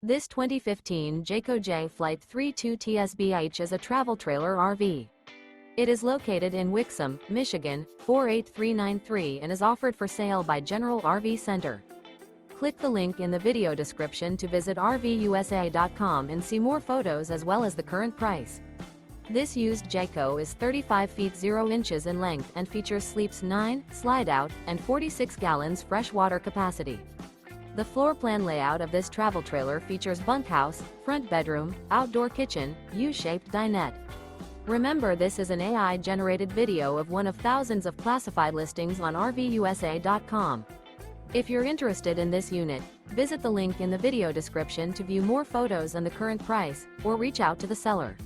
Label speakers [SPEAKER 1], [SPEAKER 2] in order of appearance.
[SPEAKER 1] This 2015 Jayco Jay Flight 32 TSBH is a travel trailer RV. It is located in Wixom, Michigan, 48393 and is offered for sale by General RV Center. Click the link in the video description to visit RVUSA.com and see more photos as well as the current price. This used Jayco is 35 feet 0 inches in length and features sleeps 9, slide-out, and 46 gallons fresh water capacity. The floor plan layout of this travel trailer features bunkhouse, front bedroom, outdoor kitchen, U-shaped dinette. Remember, this is an AI-generated video of one of thousands of classified listings on RVUSA.com. If you're interested in this unit, visit the link in the video description to view more photos and the current price, or reach out to the seller.